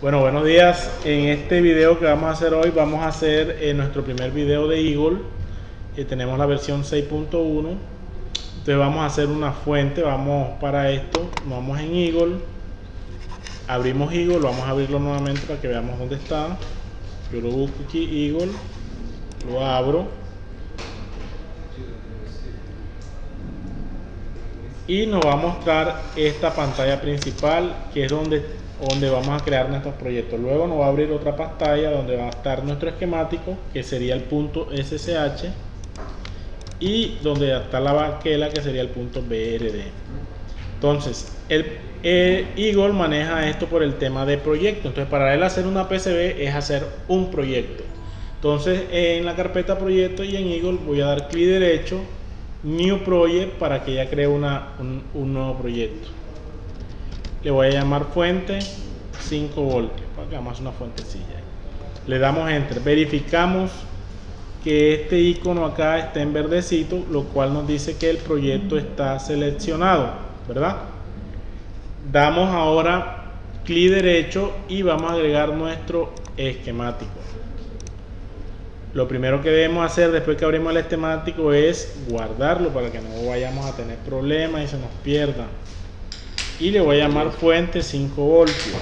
Bueno, buenos días. En este video que vamos a hacer hoy, vamos a hacer nuestro primer video de Eagle. Tenemos la versión 6.1. Entonces vamos a hacer una fuente. Vamos para esto, vamos en Eagle, abrimos Eagle, vamos a abrirlo nuevamente para que veamos dónde está. Yo lo busco aquí, Eagle, lo abro y nos va a mostrar esta pantalla principal, que es donde vamos a crear nuestros proyectos. Luego nos va a abrir otra pantalla donde va a estar nuestro esquemático, que sería el punto SSH, y donde está la baquela, que sería el punto BRD. Entonces el Eagle maneja esto por el tema de proyecto. Entonces para él hacer una PCB es hacer un proyecto. Entonces en la carpeta proyecto y en Eagle voy a dar clic derecho, New Project, para que ya cree un nuevo proyecto. Le voy a llamar fuente 5 voltios, para que hagamos una fuentecilla. Le damos enter, verificamos que este icono acá está en verdecito, lo cual nos dice que el proyecto está seleccionado, ¿verdad? Damos ahora clic derecho y vamos a agregar nuestro esquemático. Lo primero que debemos hacer después que abrimos el esquemático es guardarlo para que no vayamos a tener problemas y se nos pierda. Y le voy a llamar fuente 5 voltios.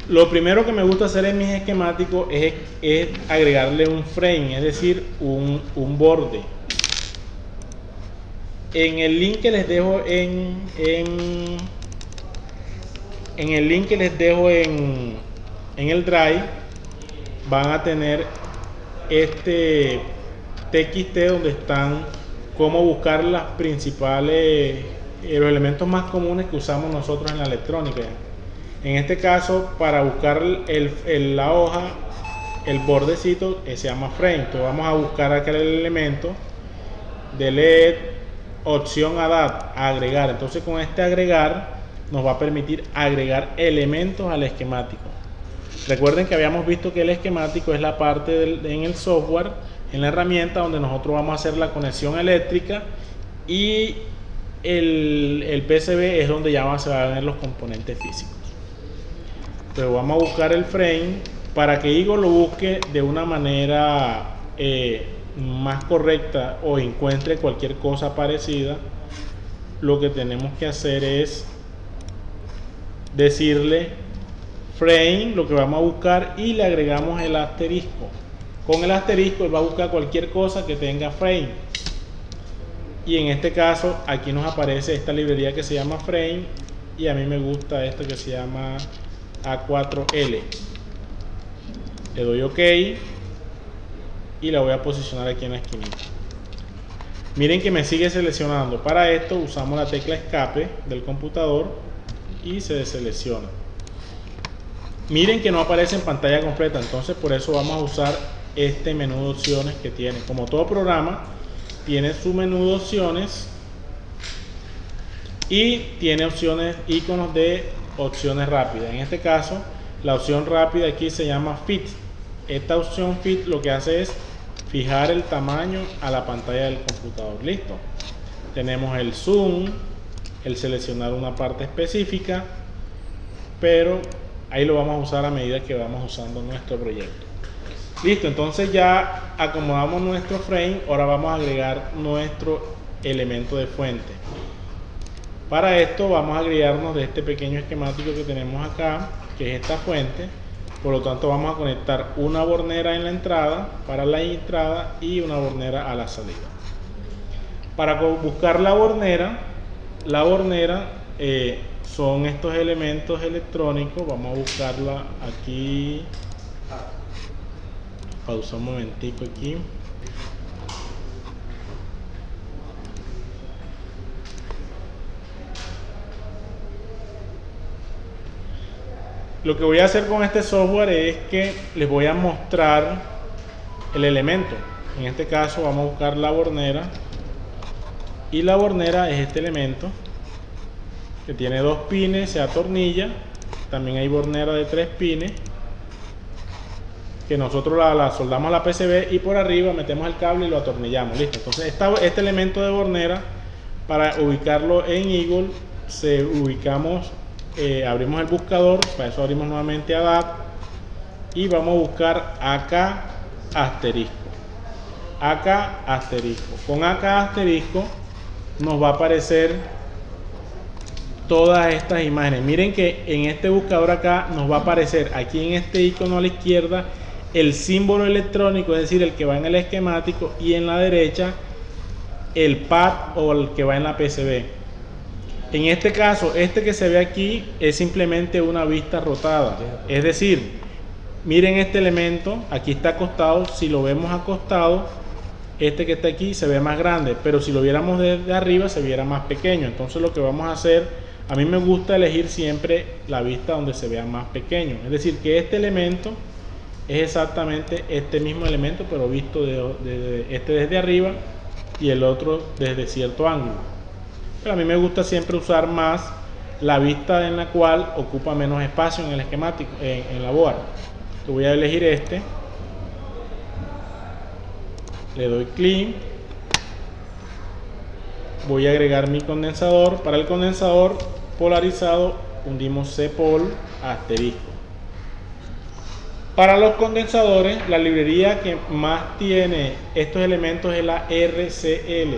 Lo primero que me gusta hacer en mis esquemáticos es agregarle un frame, es decir, un borde. En el link que les dejo en el Drive, van a tener este TXT donde están cómo buscar las principales, los elementos más comunes que usamos nosotros en la electrónica. En este caso, para buscar la hoja, el bordecito se llama frame. Entonces vamos a buscar aquel elemento de LED, opción Adapt, agregar. Entonces con este agregar nos va a permitir agregar elementos al esquemático. Recuerden que habíamos visto que el esquemático es la parte en el software, en la herramienta donde nosotros vamos a hacer la conexión eléctrica, y el PCB es donde ya se van a ver los componentes físicos. Entonces vamos a buscar el frame para que Eagle lo busque de una manera más correcta o encuentre cualquier cosa parecida. Lo que tenemos que hacer es decirle frame, lo que vamos a buscar, y le agregamos el asterisco. Con el asterisco él va a buscar cualquier cosa que tenga frame, y en este caso aquí nos aparece esta librería que se llama frame, y a mí me gusta esta que se llama A4L. Le doy OK y la voy a posicionar aquí en la esquinita. Miren que me sigue seleccionando. Para esto usamos la tecla escape del computador y se deselecciona. Miren que no aparece en pantalla completa, entonces por eso vamos a usar este menú de opciones que tiene. Como todo programa tiene su menú de opciones y tiene opciones, iconos de opciones rápidas. En este caso la opción rápida aquí se llama Fit. Esta opción Fit lo que hace es fijar el tamaño a la pantalla del computador. Listo. Tenemos el zoom, el seleccionar una parte específica, pero ahí lo vamos a usar a medida que vamos usando nuestro proyecto. Listo, entonces ya acomodamos nuestro frame. Ahora vamos a agregar nuestro elemento de fuente. Para esto vamos a agregarnos de este pequeño esquemático que tenemos acá, que es esta fuente. Por lo tanto vamos a conectar una bornera en la entrada, para la entrada, y una bornera a la salida. Para buscar la bornera son estos elementos electrónicos. Vamos a buscarla aquí. Pausa un momentico aquí. Lo que voy a hacer con este software es que les voy a mostrar el elemento. En este caso vamos a buscar la bornera, y la bornera es este elemento que tiene 2 pines, se atornilla. También hay bornera de 3 pines que nosotros la soldamos a la PCB, y por arriba metemos el cable y lo atornillamos. Listo. Entonces este elemento de bornera, para ubicarlo en Eagle, ubicamos abrimos el buscador, para eso abrimos nuevamente ADAT y vamos a buscar AK asterisco. AK asterisco. Con AK asterisco nos va a aparecer todas estas imágenes. Miren que en este buscador acá nos va a aparecer aquí en este icono a la izquierda el símbolo electrónico, es decir, el que va en el esquemático, y en la derecha el pad o el que va en la PCB. En este caso, este que se ve aquí es simplemente una vista rotada, es decir, miren este elemento, aquí está acostado. Si lo vemos acostado, este que está aquí se ve más grande, pero si lo viéramos desde arriba se viera más pequeño. Entonces lo que vamos a hacer, a mí me gusta elegir siempre la vista donde se vea más pequeño, es decir, que este elemento es exactamente este mismo elemento, pero visto este desde arriba y el otro desde cierto ángulo. Pero a mí me gusta siempre usar más la vista en la cual ocupa menos espacio en el esquemático, en la board. Yo voy a elegir este, le doy clic, voy a agregar mi condensador. Para el condensador polarizado hundimos CPOL asterisco. Para los condensadores, la librería que más tiene estos elementos es la RCL,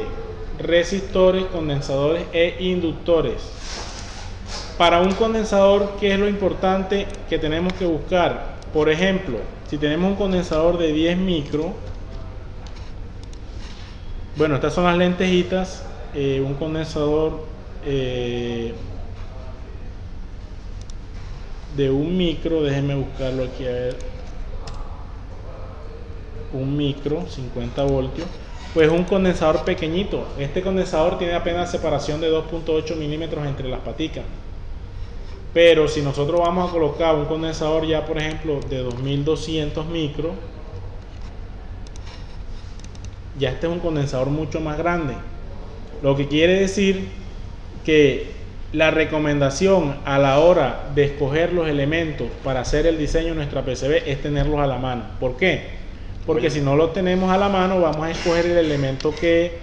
resistores, condensadores e inductores. Para un condensador, ¿qué es lo importante que tenemos que buscar? Por ejemplo, si tenemos un condensador de 10 micro, bueno, estas son las lentejitas, un condensador de 1 micro, déjenme buscarlo aquí, a ver, 1 micro, 50 voltios, pues un condensador pequeñito. Este condensador tiene apenas separación de 2.8 milímetros entre las paticas, pero si nosotros vamos a colocar un condensador ya, por ejemplo, de 2200 micros, ya este es un condensador mucho más grande, lo que quiere decir que la recomendación a la hora de escoger los elementos para hacer el diseño de nuestra PCB es tenerlos a la mano. ¿Por qué? Porque si no los tenemos a la mano, vamos a escoger el elemento que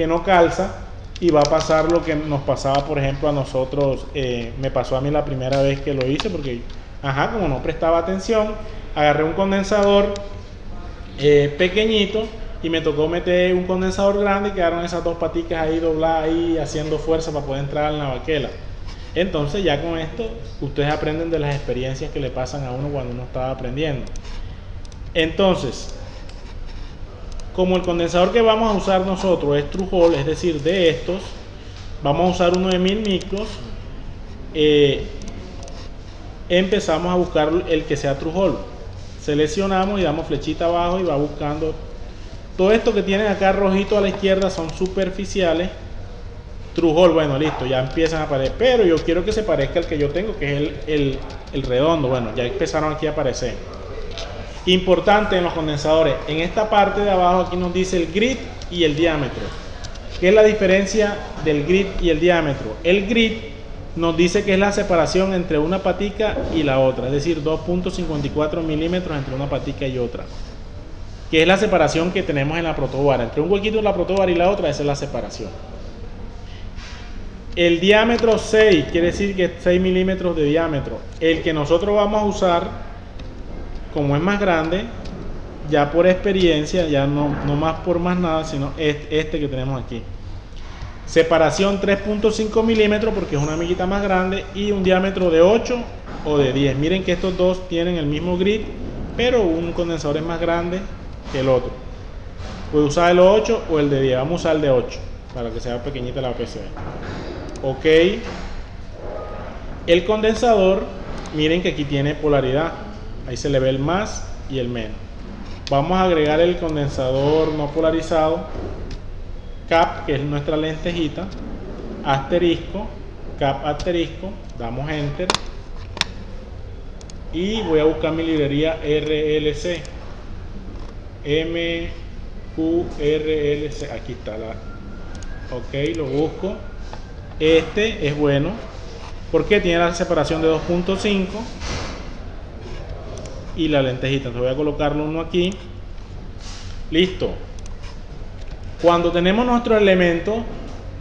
no calza y va a pasar lo que nos pasaba, por ejemplo, a nosotros. Me pasó a mí la primera vez que lo hice, porque como no prestaba atención, agarré un condensador pequeñito y me tocó meter un condensador grande y quedaron esas dos paticas ahí dobladas, ahí haciendo fuerza para poder entrar en la baquela. Entonces ya con esto ustedes aprenden de las experiencias que le pasan a uno cuando uno estaba aprendiendo. Entonces, como el condensador que vamos a usar nosotros es True Hole, es decir, de estos, vamos a usar uno de 1000 micros, empezamos a buscar el que sea True Hole. Seleccionamos y damos flechita abajo y va buscando. Todo esto que tienen acá rojito a la izquierda son superficiales. True Hole, bueno, listo, ya empiezan a aparecer, pero yo quiero que se parezca al que yo tengo, que es el redondo. Bueno, ya empezaron aquí a aparecer. Importante en los condensadores, en esta parte de abajo aquí nos dice el grid y el diámetro. ¿Qué es la diferencia del grid y el diámetro? El grid nos dice que es la separación entre una patica y la otra, es decir, 2.54 milímetros entre una patica y otra, que es la separación que tenemos en la protoboard. Entre un huequito de la protoboard y la otra, esa es la separación. El diámetro 6, quiere decir que es 6 milímetros de diámetro. El que nosotros vamos a usar, como es más grande, ya por experiencia, ya no más por más nada, sino este que tenemos aquí. Separación 3.5 milímetros porque es una amiguita más grande, y un diámetro de 8 o de 10. Miren que estos dos tienen el mismo grid, pero un condensador es más grande que el otro. Puede usar el 8 o el de 10. Vamos a usar el de 8 para que sea pequeñita la PCB. Ok. El condensador, miren que aquí tiene polaridad. Ahí se le ve el más y el menos. Vamos a agregar el condensador no polarizado, cap, que es nuestra lentejita, asterisco, cap asterisco, damos enter y voy a buscar mi librería RLC, MQRLC, aquí está ok, lo busco. Este es bueno porque tiene la separación de 2.5 y la lentejita. Entonces voy a colocarlo uno aquí. Listo. Cuando tenemos nuestro elemento,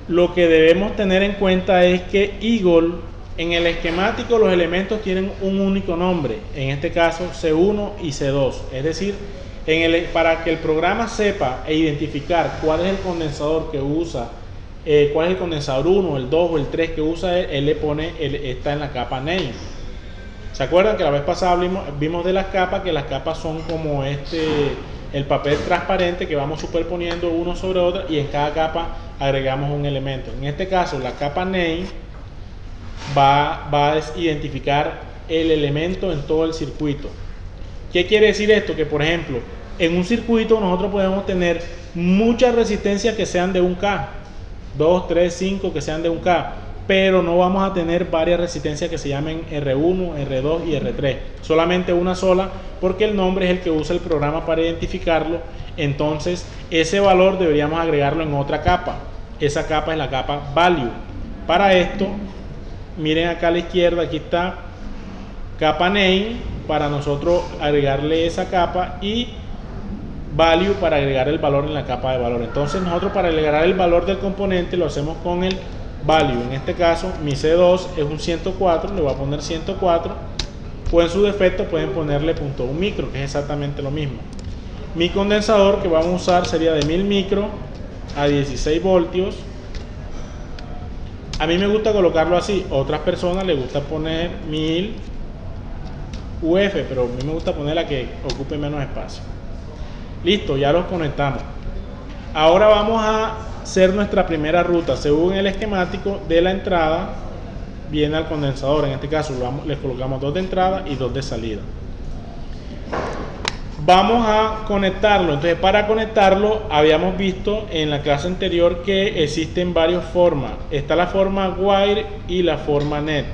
lo que debemos tener en cuenta es que Eagle En el esquemático los elementos tienen un único nombre, en este caso C1 y C2, es decir, para que el programa sepa e identificar cuál es el condensador que usa, cuál es el condensador 1, el 2 o el 3 que usa él le pone, está en la capa name. ¿Se acuerdan que la vez pasada vimos de las capas, que las capas son como el papel transparente que vamos superponiendo uno sobre otro y en cada capa agregamos un elemento? En este caso la capa name va a identificar el elemento en todo el circuito. ¿Qué quiere decir esto? Que por ejemplo, en un circuito nosotros podemos tener muchas resistencias que sean de 1K, 2, 3, 5 que sean de 1K, pero no vamos a tener varias resistencias que se llamen R1, R2 y R3, solamente una sola, porque el nombre es el que usa el programa para identificarlo. Entonces ese valor deberíamos agregarlo en otra capa. Esa capa es la capa value. Para esto, miren acá a la izquierda, aquí está capa name para nosotros agregarle esa capa y value para agregar el valor en la capa de valor. Entonces nosotros para agregar el valor del componente lo hacemos con el value. En este caso mi C2 es un 104, le voy a poner 104, o en su defecto pueden ponerle .1 micro, que es exactamente lo mismo. Mi condensador que vamos a usar sería de 1000 micro a 16 voltios. A mí me gusta colocarlo así, a otras personas les gusta poner 1000 UF, pero a mí me gusta poner la que ocupe menos espacio. Listo, ya los conectamos. Ahora vamos a hacer nuestra primera ruta. Según el esquemático de la entrada viene al condensador. En este caso les colocamos 2 de entrada y 2 de salida. Vamos a conectarlo. Entonces, para conectarlo, habíamos visto en la clase anterior que existen varias formas. Está la forma wire y la forma net.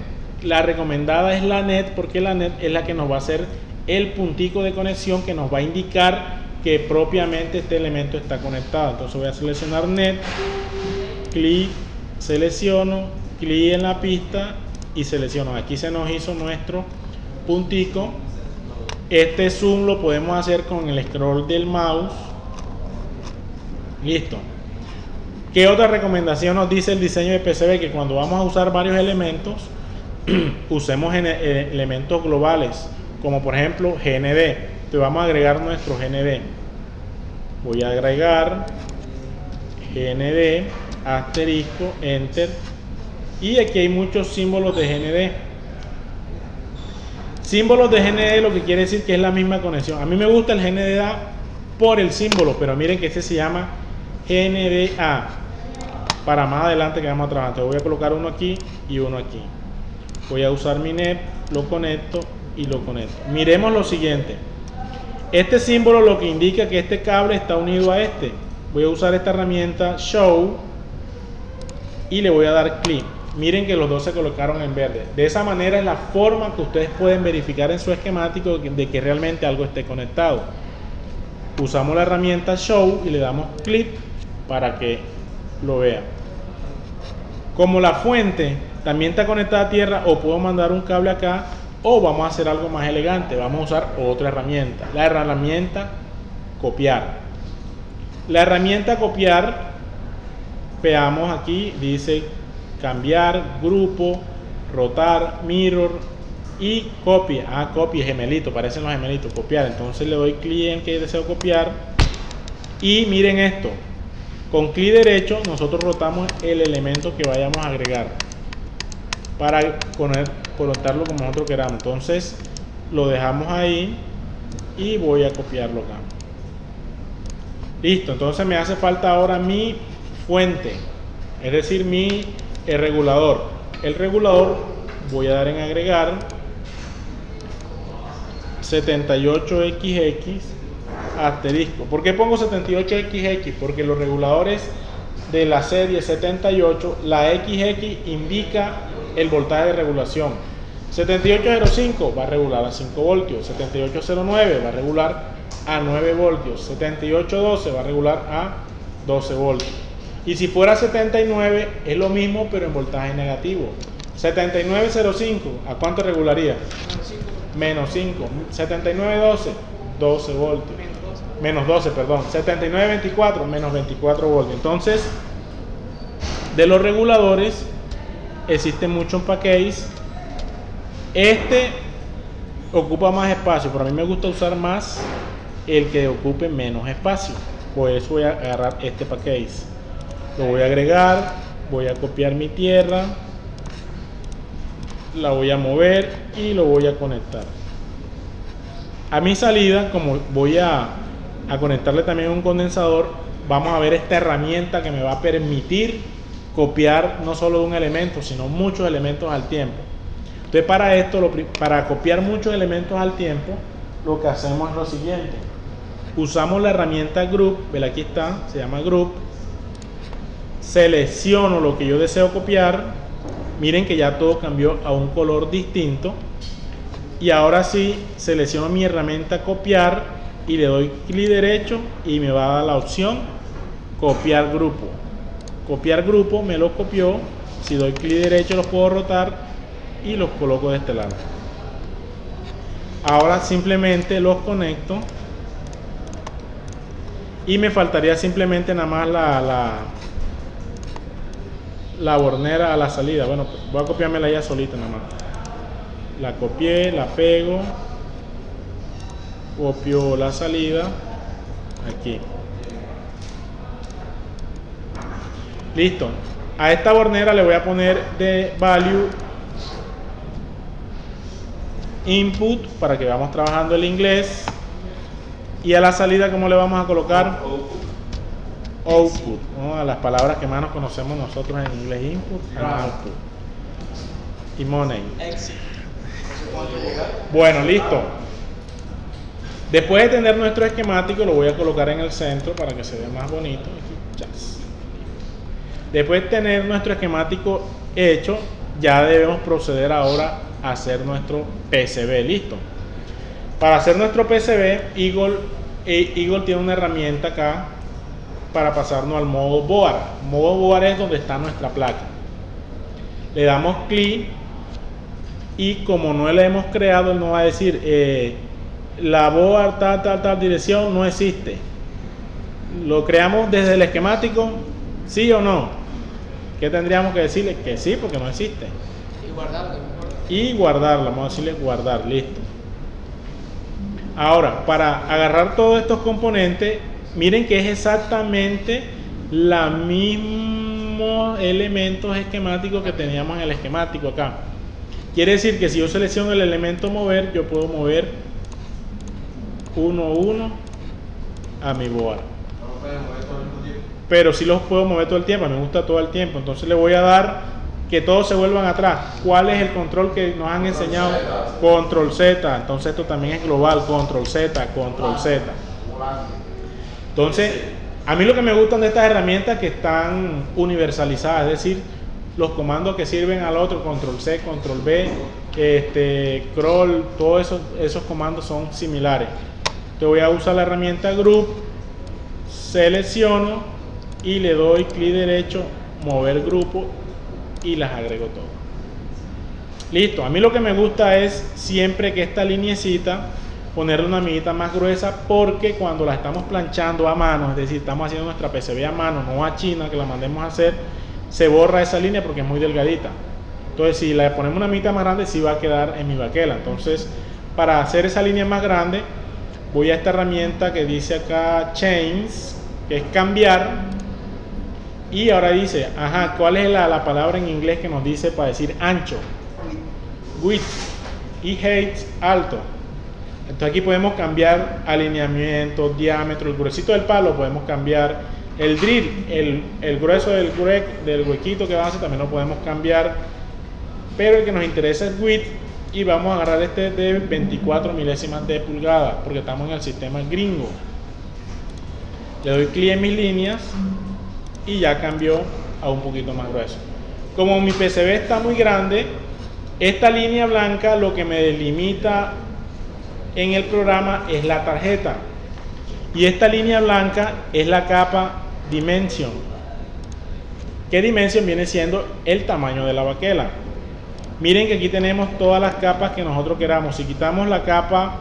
La recomendada es la net, porque la net es la que nos va a hacer el puntico de conexión que nos va a indicar que propiamente este elemento está conectado. Entonces voy a seleccionar net, clic, selecciono, clic en la pista y selecciono. Aquí se nos hizo nuestro puntico. Este zoom lo podemos hacer con el scroll del mouse. Listo. ¿Qué otra recomendación nos dice el diseño de PCB? Que cuando vamos a usar varios elementos, usemos elementos globales, como por ejemplo GND. Entonces vamos a agregar nuestro GND. Voy a agregar GND, asterisco, enter. Y aquí hay muchos símbolos de GND. Símbolos de GND lo que quiere decir que es la misma conexión. A mí me gusta el GNDA por el símbolo, pero miren que este se llama GNDA. Para más adelante que vamos a trabajar. Entonces voy a colocar uno aquí y uno aquí. Voy a usar mi NEP, lo conecto y lo conecto. Miremos lo siguiente. Este símbolo lo que indica que este cable está unido a este. Voy a usar esta herramienta Show y le voy a dar clic. Miren que los dos se colocaron en verde. De esa manera es la forma que ustedes pueden verificar en su esquemático de que realmente algo esté conectado. Usamos la herramienta Show y le damos clic para que lo vean. Como la fuente también está conectada a tierra, o puedo mandar un cable acá, o vamos a hacer algo más elegante. Vamos a usar otra herramienta, la herramienta copiar. La herramienta copiar, veamos aquí, dice cambiar, grupo, rotar, mirror y copia. Copia, gemelito, parecen los gemelitos, copiar. Entonces le doy clic en que deseo copiar y miren esto. Con clic derecho nosotros rotamos el elemento que vayamos a agregar para colocarlo como nosotros queramos. Entonces lo dejamos ahí y voy a copiarlo acá. Listo, entonces me hace falta ahora mi fuente, es decir, el regulador. El regulador voy a dar en agregar 78XX asterisco. ¿Por qué pongo 78XX? Porque los reguladores de la serie 78, la XX indica el voltaje de regulación. 7805 va a regular a 5 voltios, 7809 va a regular a 9 voltios, 7812 va a regular a 12 voltios. Y si fuera 79 es lo mismo pero en voltaje negativo. 7905, ¿a cuánto regularía? Menos 5. 7912, 12 voltios. Menos 12, perdón. 7924, menos 24 voltios. Entonces, de los reguladores, existen muchos packages. Este ocupa más espacio, pero a mí me gusta usar más el que ocupe menos espacio. Por eso voy a agarrar este package. Lo voy a agregar, voy a copiar mi tierra, la voy a mover y lo voy a conectar. A mi salida, como voy a conectarle también un condensador, vamos a ver esta herramienta que me va a permitir copiar no solo de un elemento, sino muchos elementos al tiempo. Entonces para esto, para copiar muchos elementos al tiempo, lo que hacemos es lo siguiente. Usamos la herramienta Group, ven, aquí está, se llama Group. Selecciono lo que yo deseo copiar. Miren que ya todo cambió a un color distinto. Y ahora sí, selecciono mi herramienta copiar y le doy clic derecho y me va a dar la opción copiar grupo. Copiar grupo, me lo copió. Si doy clic derecho los puedo rotar y los coloco de este lado. Ahora simplemente los conecto y me faltaría simplemente nada más la bornera a la salida. Bueno, voy a copiármela ya solita nada más. La copié, la pego, copio la salida aquí. Listo. A esta bornera le voy a poner de value input para que vayamos trabajando el inglés. Y a la salida, ¿cómo le vamos a colocar? Output, ¿no? A las palabras que más nos conocemos nosotros en inglés: input and output. Y money. Bueno, listo. Después de tener nuestro esquemático, lo voy a colocar en el centro para que se vea más bonito. Después de tener nuestro esquemático hecho, ya debemos proceder ahora a hacer nuestro PCB. Listo. Para hacer nuestro PCB, Eagle tiene una herramienta acá para pasarnos al modo board. Modo board es donde está nuestra placa. Le damos clic y como no la hemos creado, él nos va a decir la board tal dirección no existe. ¿Lo creamos desde el esquemático? ¿Sí o no? ¿Qué tendríamos que decirle? Que sí, porque no existe. Y guardarla, vamos a decirle guardar, listo. Ahora, para agarrar todos estos componentes, miren que es exactamente los mismos elementos esquemáticos que teníamos en el esquemático acá. Quiere decir que si yo selecciono el elemento mover, yo puedo mover 1 a 1 a mi board. Pero sí los puedo mover todo el tiempo, me gusta todo el tiempo. Entonces le voy a dar que todos se vuelvan atrás. ¿Cuál es el control que nos han enseñado? Control Z. Entonces esto también es global. Control Z, Control Z. Entonces, a mí lo que me gustan de estas herramientas que están universalizadas, es decir, los comandos que sirven al otro, Control C, Control B, crawl, todos esos comandos son similares. Te voy a usar la herramienta Group, selecciono y le doy clic derecho, mover grupo y las agrego todas. Listo. A mí lo que me gusta es siempre que esta lineecita ponerle una amiguita más gruesa, porque cuando la estamos planchando a mano, es decir, estamos haciendo nuestra PCB a mano, no a China que la mandemos a hacer, se borra esa línea porque es muy delgadita. Entonces si le ponemos una amiguita más grande, sí va a quedar en mi baquela. Entonces para hacer esa línea más grande, voy a esta herramienta que dice acá Change, que es cambiar. Y ahora dice, ajá, ¿cuál es la palabra en inglés que nos dice para decir ancho? Width. Y height, alto. Entonces aquí podemos cambiar alineamiento, diámetro, el gruesito del palo, podemos cambiar el drill, el grueso del huequito que va a hacer, también lo podemos cambiar. Pero el que nos interesa es width y vamos a agarrar este de 24 milésimas de pulgada, porque estamos en el sistema gringo. Le doy clic en mis líneas y ya cambió a un poquito más grueso. Como mi PCB está muy grande, esta línea blanca lo que me delimita en el programa es la tarjeta, y esta línea blanca es la capa Dimension, que Dimension viene siendo el tamaño de la baquela. Miren que aquí tenemos todas las capas que nosotros queramos. Si quitamos la capa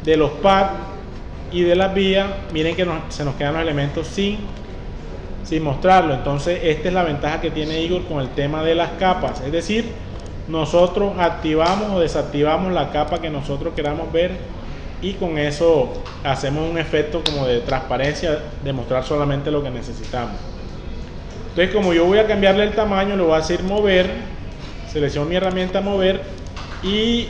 de los pads y de las vías, miren que se nos quedan los elementos sin mostrarlo. Entonces esta es la ventaja que tiene Igor con el tema de las capas, es decir, nosotros activamos o desactivamos la capa que nosotros queramos ver y con eso hacemos un efecto como de transparencia, de mostrar solamente lo que necesitamos. Entonces, como yo voy a cambiarle el tamaño, le voy a decir mover, selecciono mi herramienta mover y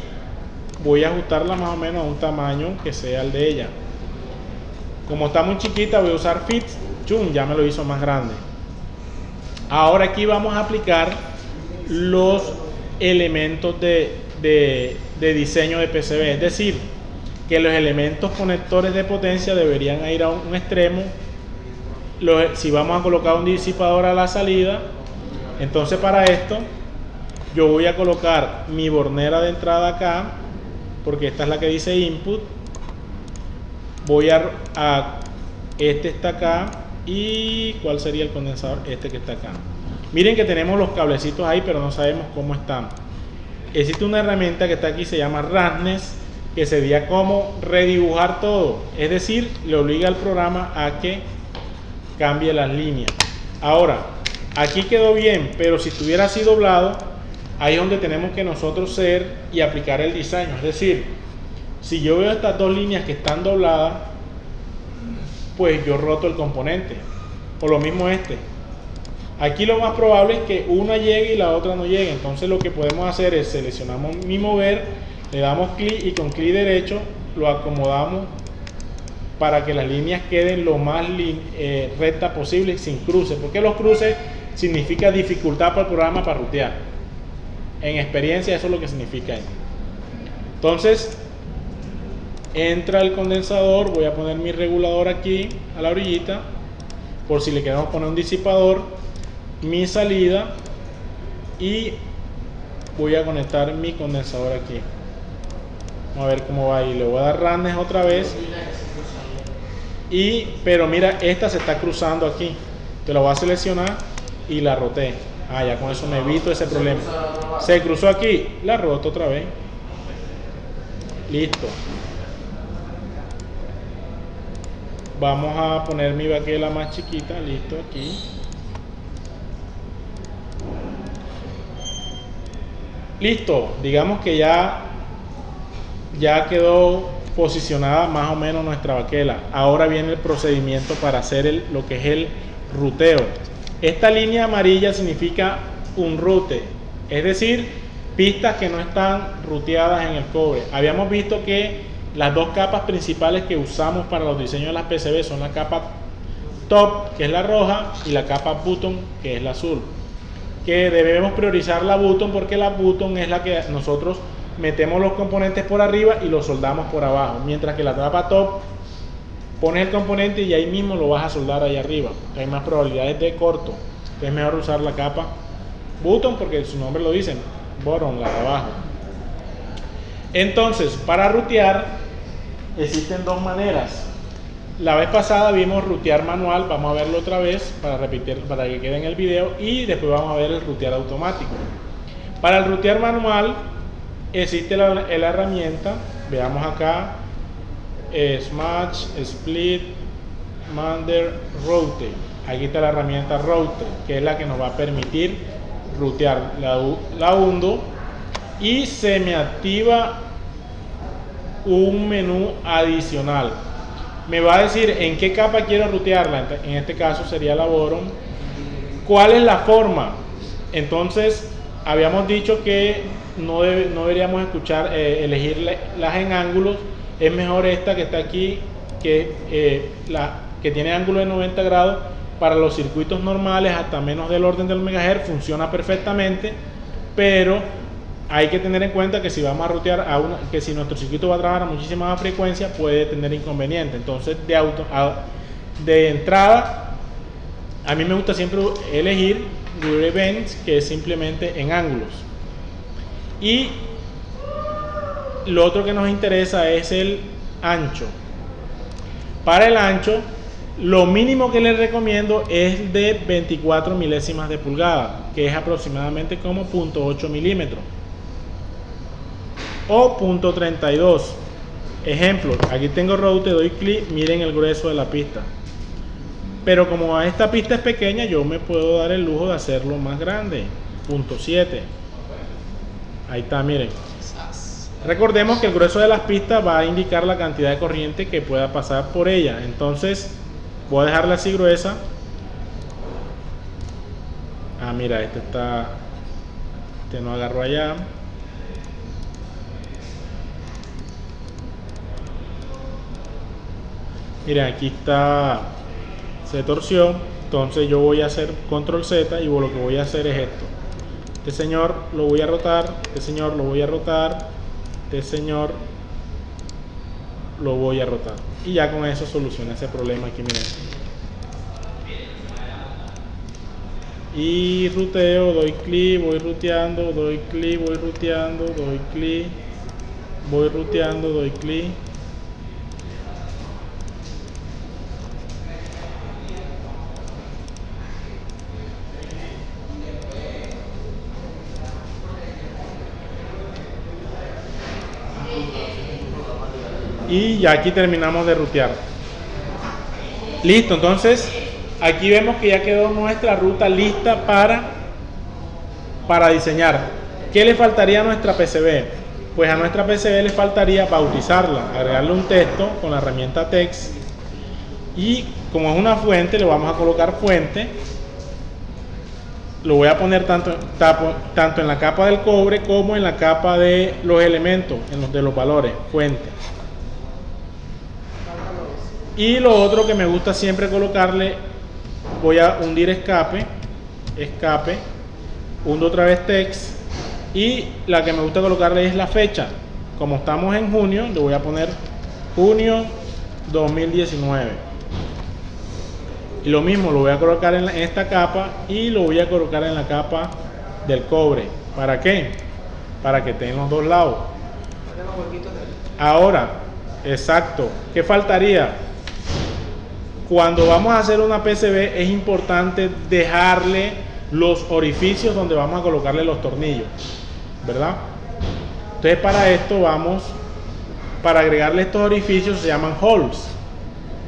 voy a ajustarla más o menos a un tamaño que sea el de ella. Como está muy chiquita, voy a usar fit, ya me lo hizo más grande. Ahora aquí vamos a aplicar los elementos de diseño de PCB, es decir, que los elementos conectores de potencia deberían ir a un extremo. Si vamos a colocar un disipador a la salida, entonces para esto yo voy a colocar mi bornera de entrada acá, porque esta es la que dice input. Voy a este está acá, y ¿cuál sería el condensador? Este que está acá. Miren que tenemos los cablecitos ahí, pero no sabemos cómo están. Existe una herramienta que está aquí, se llama Ransness, que sería como redibujar todo, es decir, le obliga al programa a que cambie las líneas. Ahora, aquí quedó bien, pero si estuviera así doblado, ahí es donde tenemos que nosotros ser y aplicar el diseño. Es decir, si yo veo estas dos líneas que están dobladas, pues yo roto el componente. O lo mismo este. Aquí lo más probable es que una llegue y la otra no llegue. Entonces lo que podemos hacer es seleccionamos mi mover, le damos clic y con clic derecho lo acomodamos para que las líneas queden lo más rectas posible sin cruces, porque los cruces significa dificultad para el programa para rutear. En experiencia eso es lo que significa eso. Entonces entra el condensador, voy a poner mi regulador aquí a la orillita por si le queremos poner un disipador, mi salida, y voy a conectar mi condensador aquí. Vamos a ver cómo va ahí. Le voy a dar Ransness otra vez. Pero mira, esta se está cruzando aquí. Te lo voy a seleccionar y la roté. Ya con eso me evito ese problema. Se cruzó aquí, la roto otra vez. Listo. Vamos a poner mi baquela más chiquita. Listo, aquí. Listo. Digamos que ya quedó posicionada más o menos nuestra baquela. Ahora viene el procedimiento para hacer lo que es el ruteo. Esta línea amarilla significa un rute, es decir, pistas que no están ruteadas en el cobre. Habíamos visto que las dos capas principales que usamos para los diseños de las PCB son la capa top, que es la roja, y la capa bottom, que es la azul. Que debemos priorizar la bottom porque la bottom es la que nosotros metemos los componentes por arriba y los soldamos por abajo, mientras que la capa top pones el componente y ahí mismo lo vas a soldar ahí arriba. Hay más probabilidades de corto. Es mejor usar la capa bottom porque su nombre lo dice, bottom, la de abajo. Entonces, para rutear existen dos maneras. La vez pasada vimos rutear manual, vamos a verlo otra vez para repetir, para que quede en el video, y después vamos a ver el rutear automático. Para el rutear manual existe la herramienta, veamos acá, Smash, Split, Mander, Route. Aquí está la herramienta Route, que es la que nos va a permitir rutear. La hundo y se me activa un menú adicional. Me va a decir en qué capa quiero rutearla. En este caso sería la bottom. ¿Cuál es la forma? Entonces habíamos dicho que no deberíamos elegirlas en ángulos. Es mejor esta que está aquí, que tiene ángulo de 90 grados. Para los circuitos normales hasta menos del orden del megahertz funciona perfectamente, pero hay que tener en cuenta que si vamos a rutear que si nuestro circuito va a trabajar a muchísima más frecuencia puede tener inconvenientes. Entonces de entrada a mí me gusta siempre elegir Wear Events, que es simplemente en ángulos. Y lo otro que nos interesa es el ancho. Para el ancho, lo mínimo que les recomiendo es de 24 milésimas de pulgada, que es aproximadamente como 0.8 milímetros o 0.32. Ejemplo, aquí tengo route, doy clic, miren el grueso de la pista. Pero como esta pista es pequeña, yo me puedo dar el lujo de hacerlo más grande. Punto 7. Ahí está, miren. Recordemos que el grueso de las pistas va a indicar la cantidad de corriente que pueda pasar por ella. Entonces voy a dejarla así gruesa. Ah, mira, este no agarró allá. Miren, aquí está, se torció. Entonces yo voy a hacer control Z y lo que voy a hacer es esto. Este señor lo voy a rotar, este señor lo voy a rotar, este señor lo voy a rotar. Y ya con eso soluciona ese problema aquí, miren. Y ruteo, doy clic, voy ruteando, doy clic, voy ruteando, doy clic, voy ruteando, doy clic. Y ya aquí terminamos de rutear. Listo, entonces aquí vemos que ya quedó nuestra ruta lista para diseñar. ¿Qué le faltaría a nuestra PCB? Pues a nuestra PCB le faltaría bautizarla, agregarle un texto con la herramienta text, y como es una fuente le vamos a colocar fuente. Lo voy a poner tanto en la capa del cobre como en la capa de los elementos, de los valores, fuente. Y lo otro que me gusta siempre colocarle, voy a hundir escape, hundo otra vez text, y la que me gusta colocarle es la fecha. Como estamos en junio, le voy a poner junio 2019. Y lo mismo, lo voy a colocar en esta capa y lo voy a colocar en la capa del cobre. ¿Para qué? Para que estén los dos lados. Ahora, exacto, ¿qué faltaría? Cuando vamos a hacer una PCB es importante dejarle los orificios donde vamos a colocarle los tornillos, ¿verdad? Entonces para esto para agregarle estos orificios se llaman holes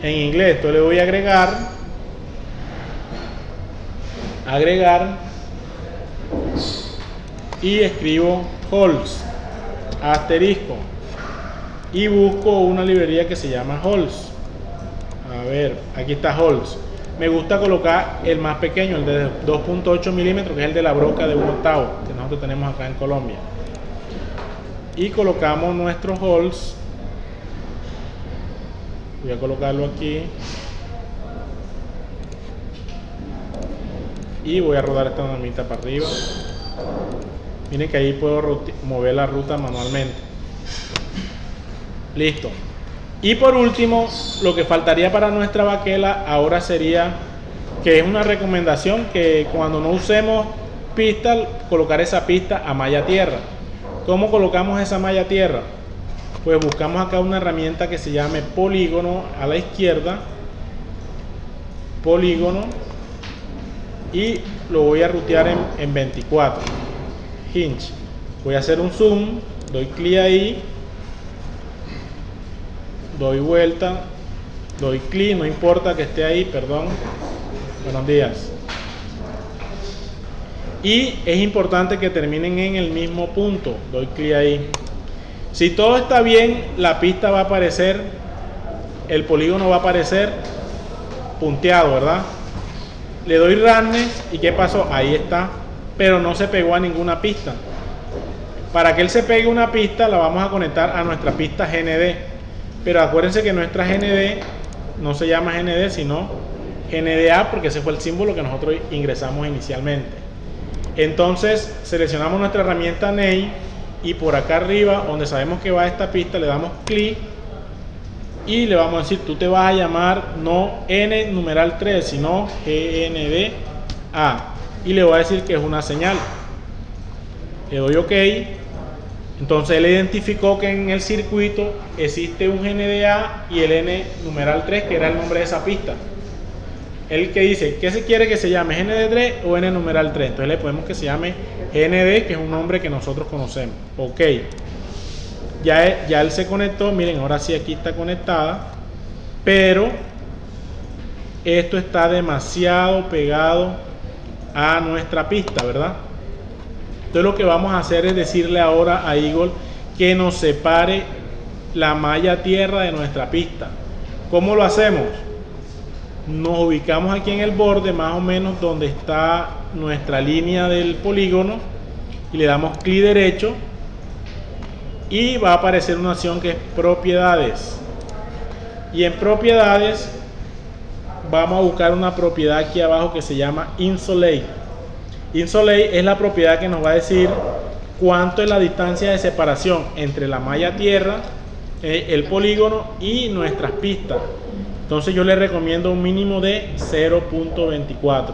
en inglés. Entonces le voy a agregar y escribo holes, asterisco, y busco una librería que se llama holes. A ver, aquí está holes. Me gusta colocar el más pequeño, el de 2.8 milímetros, que es el de la broca de 1/8 que nosotros tenemos acá en Colombia. Y colocamos nuestros holes. Voy a colocarlo aquí y voy a rodar esta normita para arriba. Miren que ahí puedo mover la ruta manualmente. Listo. Y por último, lo que faltaría para nuestra baquela ahora sería, que es una recomendación, que cuando no usemos pista, colocar esa pista a malla tierra. ¿Cómo colocamos esa malla tierra? Pues buscamos acá una herramienta que se llame polígono a la izquierda, polígono, y lo voy a rutear en 24 hinch. Voy a hacer un zoom, doy clic ahí, doy vuelta, doy clic, no importa que esté ahí, perdón, buenos días. Y es importante que terminen en el mismo punto, doy clic ahí. Si todo está bien, la pista va a aparecer, el polígono va a aparecer punteado, ¿verdad? Le doy roundness y ¿qué pasó? Ahí está, pero no se pegó a ninguna pista. Para que él se pegue una pista, la vamos a conectar a nuestra pista GND. Pero acuérdense que nuestra GND no se llama GND, sino GNDA, porque ese fue el símbolo que nosotros ingresamos inicialmente. Entonces seleccionamos nuestra herramienta Nail y por acá arriba, donde sabemos que va esta pista, le damos clic y le vamos a decir, tú te vas a llamar no N numeral 3, sino GNDA, y le voy a decir que es una señal. Le doy OK. Entonces él identificó que en el circuito existe un GNDA y el N numeral 3, que era el nombre de esa pista. Él que dice, ¿qué se quiere que se llame? ¿GND3 o N numeral 3? Entonces le podemos que se llame GND, que es un nombre que nosotros conocemos. OK. Ya él se conectó. Miren, ahora sí aquí está conectada. Pero esto está demasiado pegado a nuestra pista, ¿verdad? Entonces lo que vamos a hacer es decirle ahora a Eagle que nos separe la malla tierra de nuestra pista. ¿Cómo lo hacemos? Nos ubicamos aquí en el borde, más o menos donde está nuestra línea del polígono, y le damos clic derecho y va a aparecer una opción que es propiedades, y en propiedades vamos a buscar una propiedad aquí abajo que se llama Insolate. Insolate es la propiedad que nos va a decir cuánto es la distancia de separación entre la malla tierra, el polígono y nuestras pistas. Entonces yo le recomiendo un mínimo de 0.24.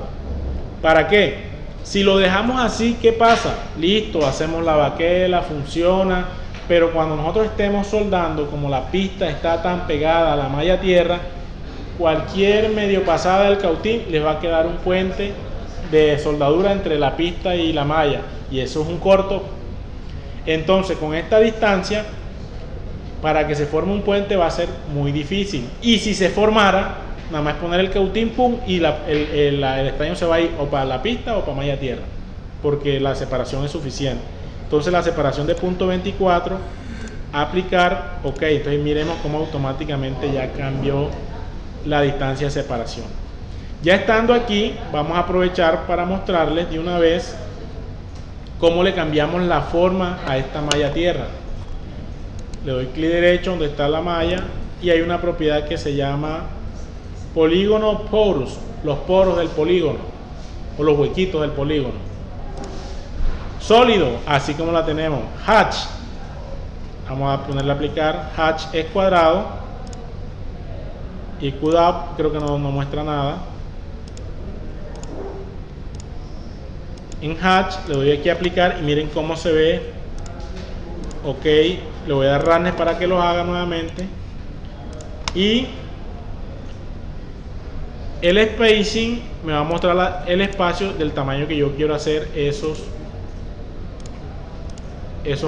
¿Para qué? Si lo dejamos así, ¿qué pasa? Listo, hacemos la baquela, funciona, pero cuando nosotros estemos soldando, como la pista está tan pegada a la malla tierra, cualquier medio pasada del cautín les va a quedar un puente de soldadura entre la pista y la malla, y eso es un corto. Entonces con esta distancia, para que se forme un puente va a ser muy difícil, y si se formara, nada más poner el cautín, pum, y el estaño se va a ir o para la pista o para malla tierra, porque la separación es suficiente. Entonces la separación de punto 24, aplicar, ok, entonces miremos cómo automáticamente ya cambió la distancia de separación. Ya estando aquí, vamos a aprovechar para mostrarles de una vez cómo le cambiamos la forma a esta malla tierra. Le doy clic derecho donde está la malla y hay una propiedad que se llama polígono porous, los poros del polígono o los huequitos del polígono. Sólido, así como la tenemos. Hatch, vamos a ponerle a aplicar. Hatch es cuadrado y QDAP creo que no muestra nada. En Hatch le doy aquí a aplicar y miren cómo se ve. Ok, le voy a dar runner para que lo haga nuevamente. Y el spacing me va a mostrar el espacio del tamaño que yo quiero hacer esos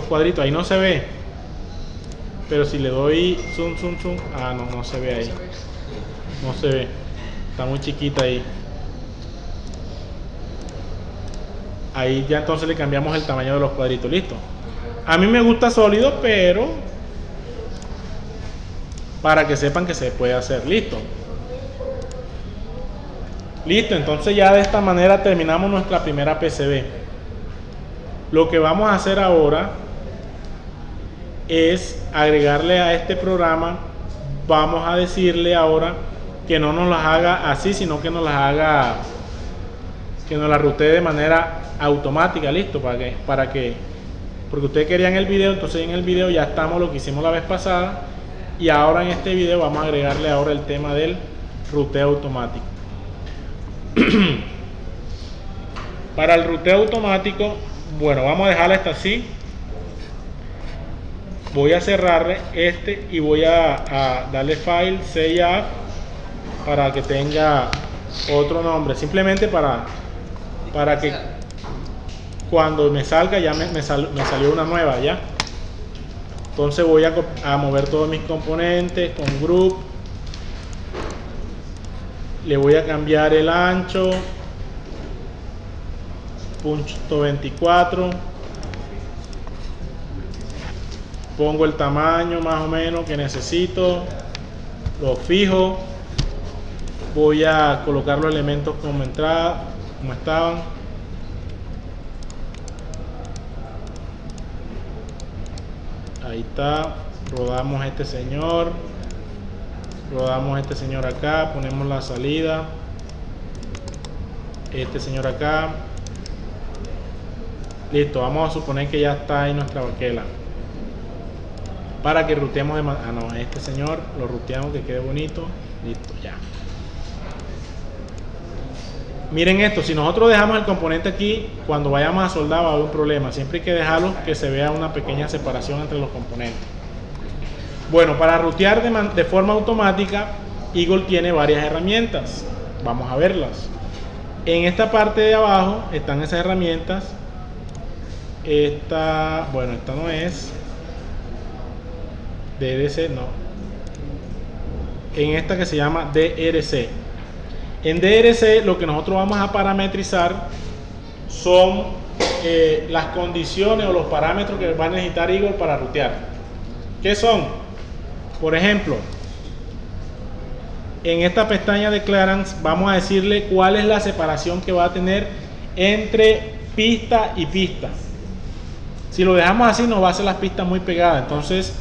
cuadritos. Ahí no se ve, pero si le doy zoom, no se ve ahí, no se ve, está muy chiquita ahí. Ahí ya entonces le cambiamos el tamaño de los cuadritos. Listo. A mí me gusta sólido, pero para que sepan que se puede hacer. Listo. Listo, entonces ya de esta manera terminamos nuestra primera PCB. Lo que vamos a hacer ahora es agregarle a este programa, vamos a decirle ahora que no nos las haga así, sino que nos las haga, que nos las rutee de manera automática. Listo, porque ustedes querían el video, entonces en el video ya estamos lo que hicimos la vez pasada, y ahora en este video vamos a agregarle ahora el tema del ruteo automático. Para el ruteo automático, bueno, vamos a dejarla esta así. Voy a cerrarle este y voy a darle file, save as, para que tenga otro nombre, simplemente para que cuando me salga ya me salió una nueva ya. Entonces voy a mover todos mis componentes con group, le voy a cambiar el ancho, punto 24, pongo el tamaño más o menos que necesito, lo fijo, voy a colocar los elementos como entrada, como estaban. Ahí está, rodamos este señor acá, ponemos la salida, este señor acá. Listo, vamos a suponer que ya está ahí nuestra baquela. Para que ruteemos de este señor lo ruteamos que quede bonito. Listo, ya. Miren esto, si nosotros dejamos el componente aquí, cuando vayamos a soldar va a haber un problema. Siempre hay que dejarlo que se vea una pequeña separación entre los componentes. Bueno, para rutear de forma automática, Eagle tiene varias herramientas. Vamos a verlas. En esta parte de abajo están esas herramientas. Esta no es DRC, no. En esta que se llama DRC. En DRC lo que nosotros vamos a parametrizar son las condiciones o los parámetros que va a necesitar Eagle para rutear. ¿Qué son? Por ejemplo, en esta pestaña de clearance vamos a decirle cuál es la separación que va a tener entre pista y pista. Si lo dejamos así nos va a hacer las pistas muy pegadas, entonces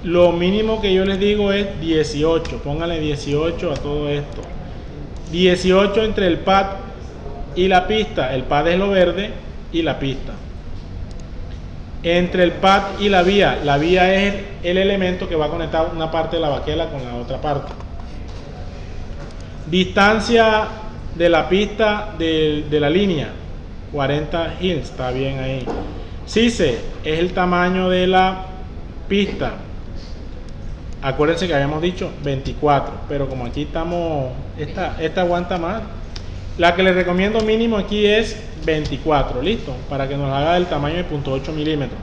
lo mínimo que yo les digo es 18, pónganle 18 a todo esto. 18 entre el pad y la pista, el pad es lo verde y la pista. Entre el pad y la vía es el elemento que va a conectar una parte de la baquela con la otra parte. Distancia de la pista de la línea, 40 hills, está bien ahí. CICE es el tamaño de la pista. Acuérdense que habíamos dicho 24, pero como aquí estamos, esta aguanta más. La que les recomiendo mínimo aquí es 24, listo, para que nos haga el tamaño de 0.8 milímetros.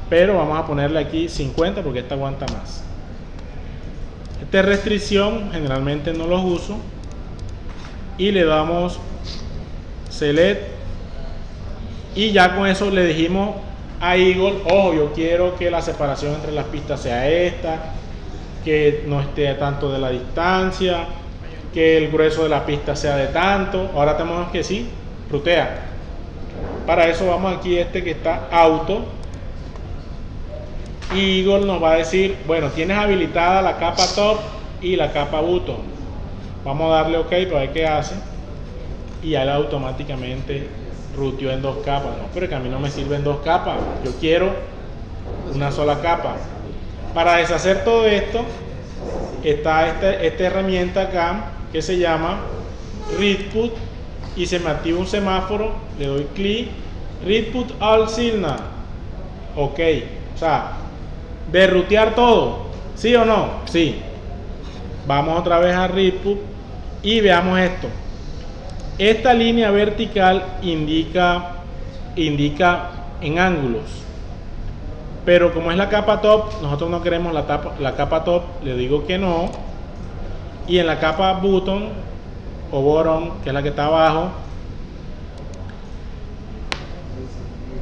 Pero vamos a ponerle aquí 50 porque esta aguanta más. Esta restricción generalmente no los uso. Y le damos select. Y ya con eso le dijimos a Eagle, ojo, yo quiero que la separación entre las pistas sea esta, que no esté tanto de la distancia, que el grueso de la pista sea de tanto. Ahora tenemos que sí, rutea. Para eso vamos aquí que está auto. Y Eagle nos va a decir, bueno, tienes habilitada la capa top y la capa bottom. Vamos a darle OK para ver qué hace. Y ya automáticamente ruteó en 2 capas. No, pero que a mí no me sirven 2 capas. Yo quiero una sola capa. Para deshacer todo esto, está esta herramienta acá que se llama Read Put. Y se me activa un semáforo. Le doy clic. Read Put All Signal. OK. O sea, de rutear todo. ¿Sí o no? Sí. Vamos otra vez a Read Put. Y veamos esto. Esta línea vertical indica en ángulos, pero como es la capa top, nosotros no queremos la capa top, le digo que no. Y en la capa bottom o bottom, que es la que está abajo,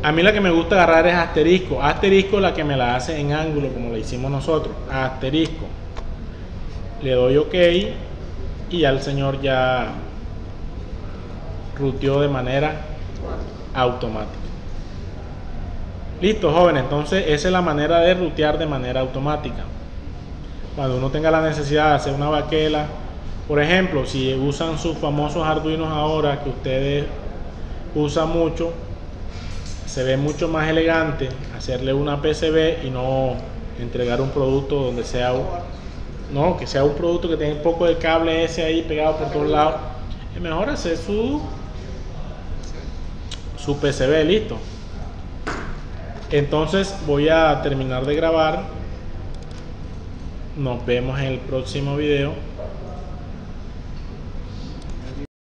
a mí la que me gusta agarrar es asterisco. Asterisco la que me la hace en ángulo, como le hicimos nosotros. Asterisco. Le doy OK y ya el señor ya ruteó de manera automática. Listo, jóvenes, entonces esa es la manera de rutear de manera automática. Cuando uno tenga la necesidad de hacer una baquela, por ejemplo, si usan sus famosos Arduinos ahora que ustedes usan mucho, se ve mucho más elegante hacerle una PCB y no entregar un producto donde sea que sea un producto que tenga un poco de cable ese ahí pegado por todos lados. Es mejor hacer su PCB, listo. Entonces voy a terminar de grabar. Nos vemos en el próximo video.